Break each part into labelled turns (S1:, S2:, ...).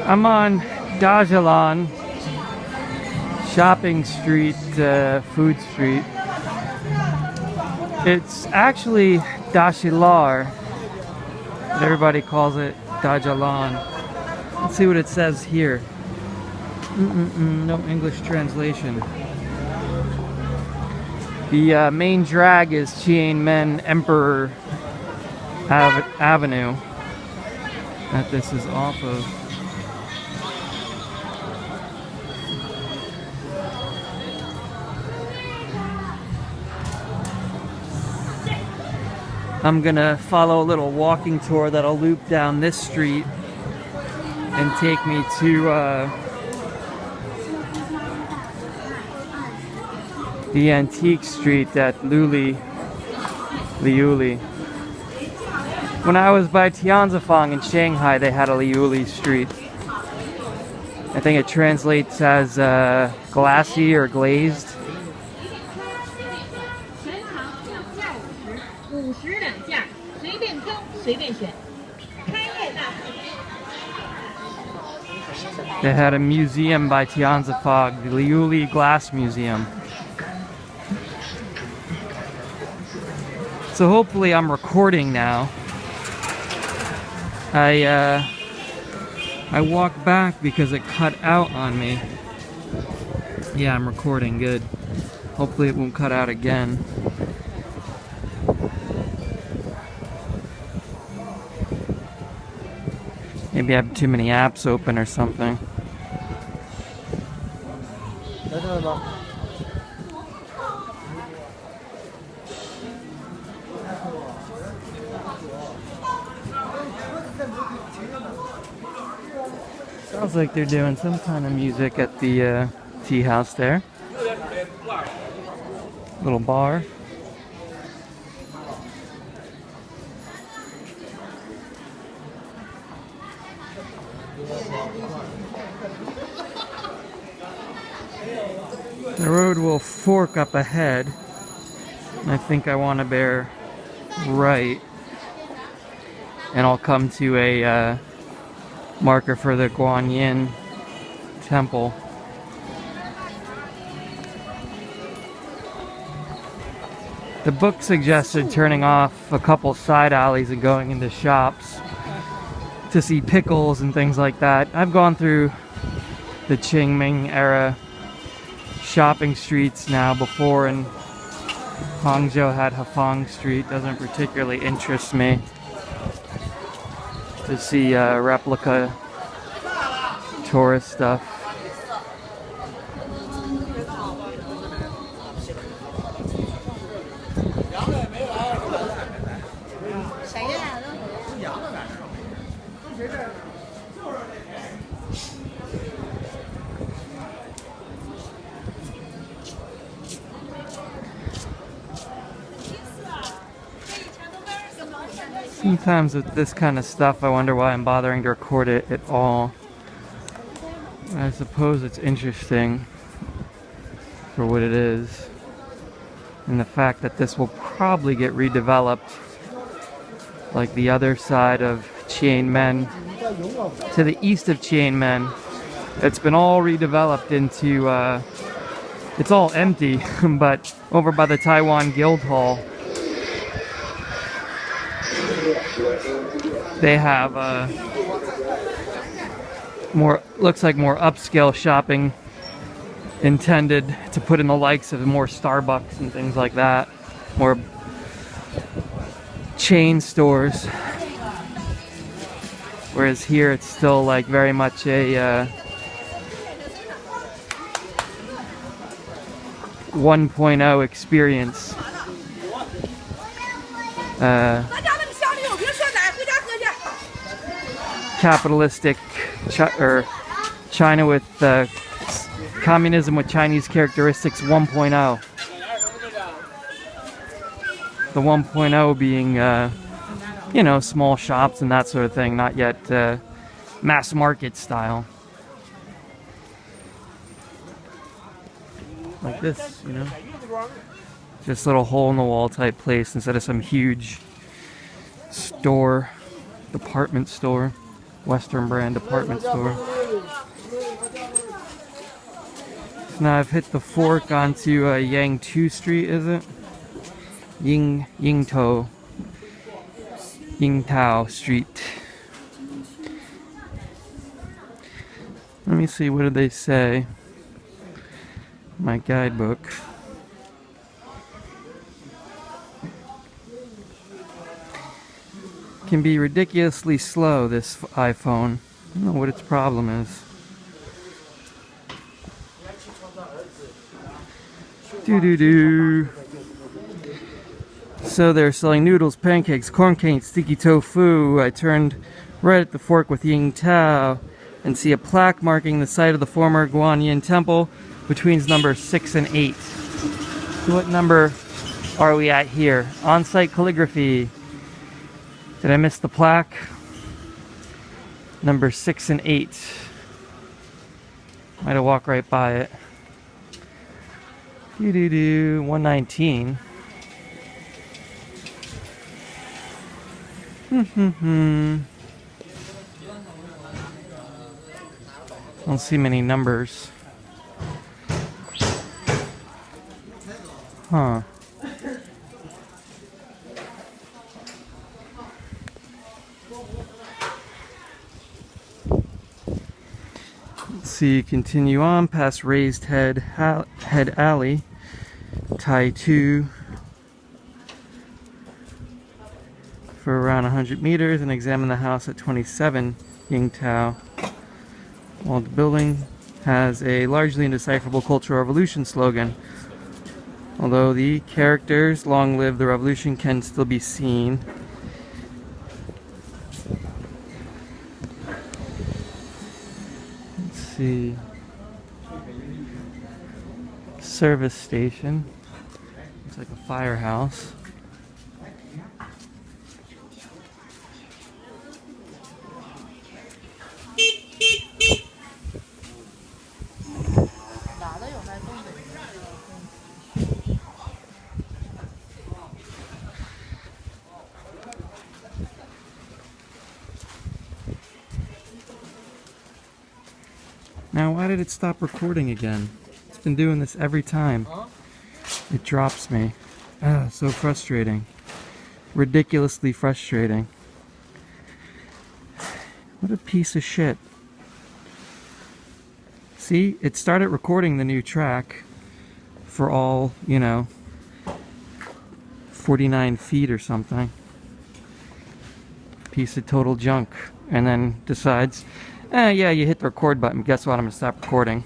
S1: I'm on Dazhalan shopping street, food street. It's actually Dashilar, but everybody calls it Dazhalan. Let's see what it says here. No English translation. The main drag is Tiananmen Emperor Avenue that this is off of. I'm gonna follow a little walking tour that'll loop down this street and take me to the antique street at Liuli. When I was by Tianzifang in Shanghai, they had a Liuli street. I think it translates as glassy or glazed. They had a museum by Tianzifang, the Liuli Glass Museum. So hopefully I'm recording now. I walked back because it cut out on me. Yeah, I'm recording, good. Hopefully it won't cut out again. Maybe I have too many apps open or something. Sounds like they're doing some kind of music at the tea house there. Little bar. The road will fork up ahead, and I think I want to bear right, and I'll come to a marker for the Guanyin temple. The book suggested turning off a couple side alleys and going into shops to see pickles and things like that. I've gone through the Qingming era shopping streets now before, and Hangzhou had Hefang Street. Doesn't particularly interest me to see replica tourist stuff. Sometimes with this kind of stuff, I wonder why I'm bothering to record it at all. I suppose it's interesting for what it is, and the fact that this will probably get redeveloped like the other side of Tiananmen to the east of Tiananmen. It's been all redeveloped into, it's all empty, but over by the Taiwan Guild Hall, they have looks like more upscale shopping intended to put in the likes of more Starbucks and things like that, more chain stores. Whereas here it's still like very much a 1.0 experience. Capitalistic China with communism with Chinese characteristics 1.0. The 1.0 being, you know, small shops and that sort of thing, not yet mass market style. Like this, you know, just a little hole in the wall type place instead of some huge store, department store. Western brand department store. So now I've hit the fork onto Yangtu Street, is it? Yingtao Street. Let me see, what did they say? My guidebook. Can be ridiculously slow, this iPhone. I don't know what its problem is. Doo-doo-doo. So they're selling noodles, pancakes, corn cakes, sticky tofu. I turned right at the fork with Ying Tao and see a plaque marking the site of the former Guanyin Temple between numbers 6 and 8. So what number are we at here? On-site calligraphy. Did I miss the plaque? Number 6 and 8. Might have walked right by it. 119. Don't see many numbers. Huh. Let's see, continue on past Raised Head Alley, Tai 2 for around 100 meters and examine the house at 27 Yingtao. While the building has a largely indecipherable Cultural Revolution slogan. Although the characters "Long Live the Revolution" can still be seen. Let's see. Service station. Looks like a firehouse. Now, why did it stop recording again? It's been doing this every time. It drops me. Ah, so frustrating. Ridiculously frustrating. What a piece of shit. See, it started recording the new track for all, 49 feet or something. Piece of total junk. And then decides, yeah, you hit the record button. Guess what? I'm going to stop recording.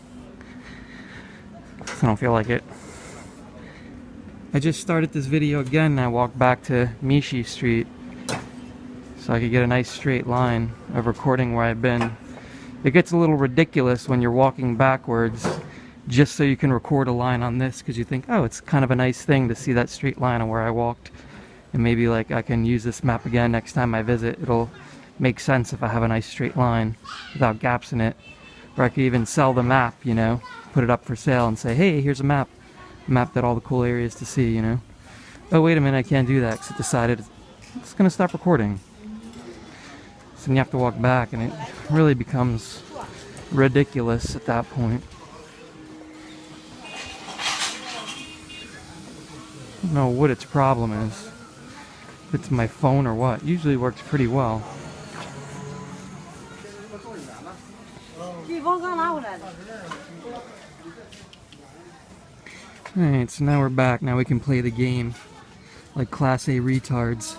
S1: I don't feel like it. I just started this video again and I walked back to Mishi Street so I could get a nice straight line of recording where I've been. It gets a little ridiculous when you're walking backwards just so you can record a line on this because you think, oh, it's kind of a nice thing to see that straight line of where I walked. And maybe like I can use this map again next time I visit. It'll make sense if I have a nice straight line without gaps in it. Or I could even sell the map, put it up for sale and say, hey, here's a map that all the cool areas to see, Oh, wait a minute, I can't do that because it decided it's going to stop recording. So then you have to walk back and it really becomes ridiculous at that point. I don't know what its problem is. If it's my phone or what. Usually it works pretty well. Alright, so now we're back. Now we can play the game like Class A retards.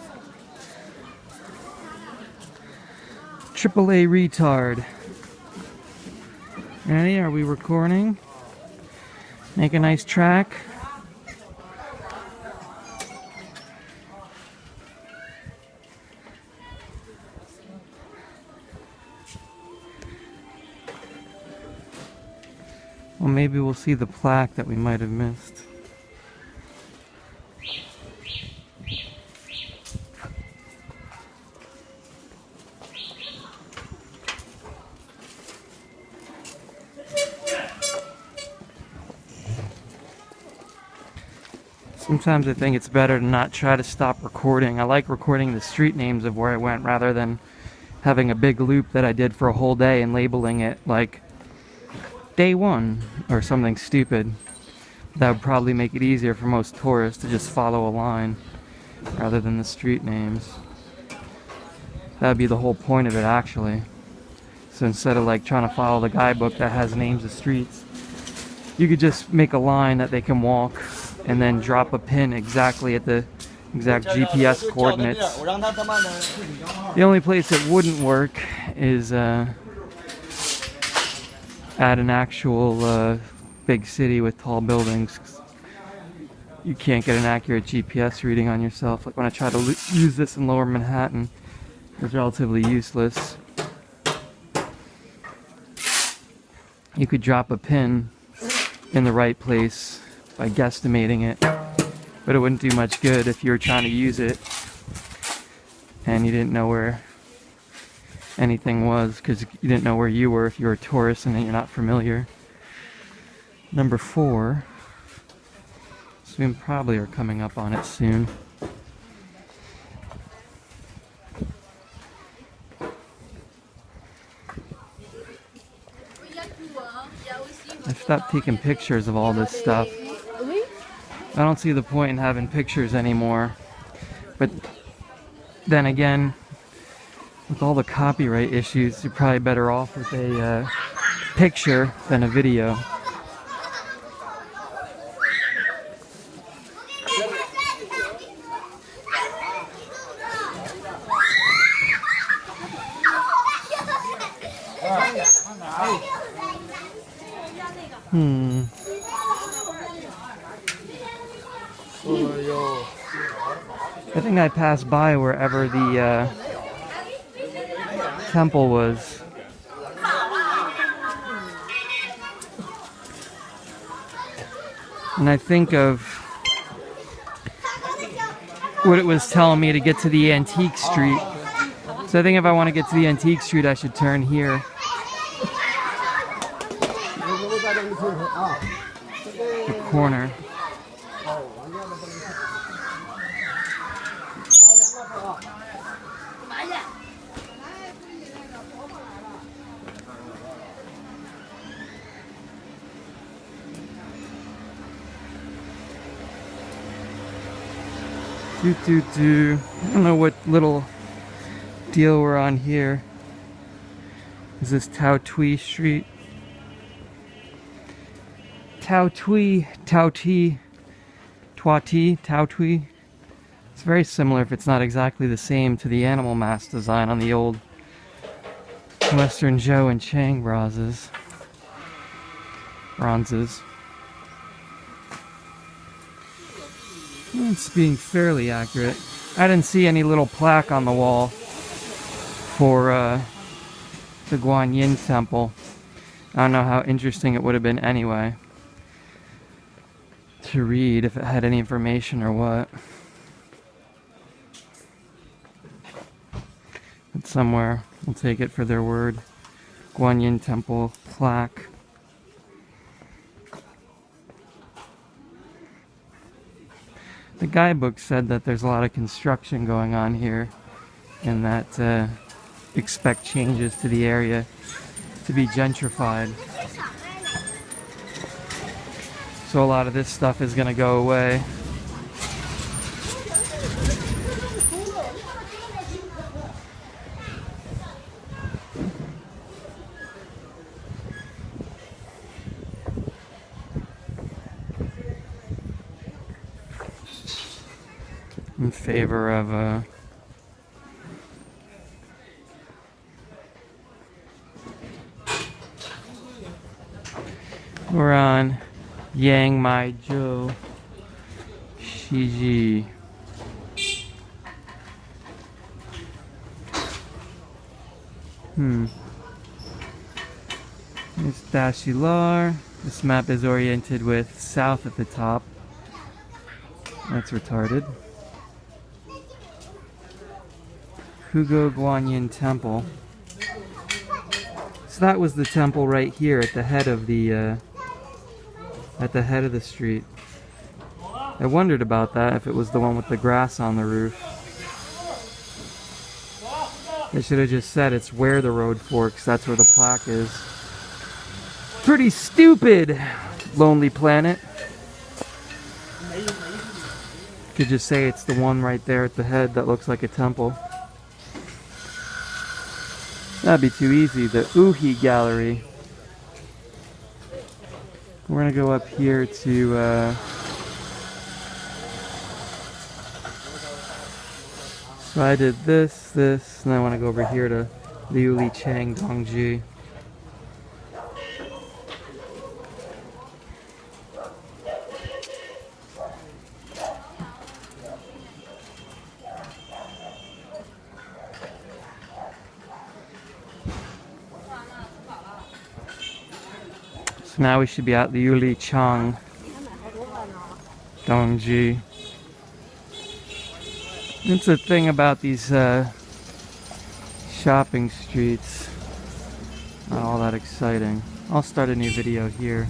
S1: AAA retard. Ready? Are we recording? Make a nice track. Well, maybe we'll see the plaque that we might have missed. Sometimes I think it's better to not try to stop recording. I like recording the street names of where I went rather than having a big loop that I did for a whole day and labeling it like day 1 or something stupid. That would probably make it easier for most tourists to just follow a line rather than the street names. That would be the whole point of it, actually. So instead of like trying to follow the guidebook that has names of streets, you could just make a line that they can walk and then drop a pin exactly at the exact GPS coordinates. The only place it wouldn't work is at an actual big city with tall buildings. You can't get an accurate GPS reading on yourself. Like when I try to use this in Lower Manhattan, it's relatively useless. You could drop a pin in the right place by guesstimating it, but it wouldn't do much good if you were trying to use it and you didn't know where anything was, because you didn't know where you were if you were a tourist and then you're not familiar. Number 4. So we probably are coming up on it soon. I stopped taking pictures of all this stuff. I don't see the point in having pictures anymore. But then again, with all the copyright issues, you're probably better off with a picture than a video. I think I passed by wherever the temple was. And I think of what it was telling me to get to the Antique Street. So I think if I want to get to the Antique Street, I should turn here. The corner. I don't know what little deal we're on here. Is this Tao Tui Street? Tao Tui, Tao Ti, Tua Ti, Tao Tui. It's very similar, if it's not exactly the same, to the animal mask design on the old Western Zhou and Chang bronzes. It's being fairly accurate. I didn't see any little plaque on the wall for the Guanyin Temple. I don't know how interesting it would have been anyway to read, if it had any information or what. But somewhere, we'll take it for their word. Guanyin Temple plaque. The guidebook said that there's a lot of construction going on here and that expect changes to the area to be gentrified. So a lot of this stuff is going to go away. In favor of we're on Yang Mai Zhou Shiji. It's Dashilar. This map is oriented with south at the top. That's retarded. Hugo Guanyin Temple. So that was the temple right here at the head of the street. I wondered about that, if it was the one with the grass on the roof. They should have just said it's where the road forks. That's where the plaque is. Pretty stupid, Lonely Planet. Could just say it's the one right there at the head that looks like a temple. That'd be too easy. The Uhi Gallery. We're gonna go up here to so I did this, and I want to go over here to Liu Li Chang Gongji. So now we should be at Liu Li Chang Gongji. It's the thing about these shopping streets. Not all that exciting. I'll start a new video here.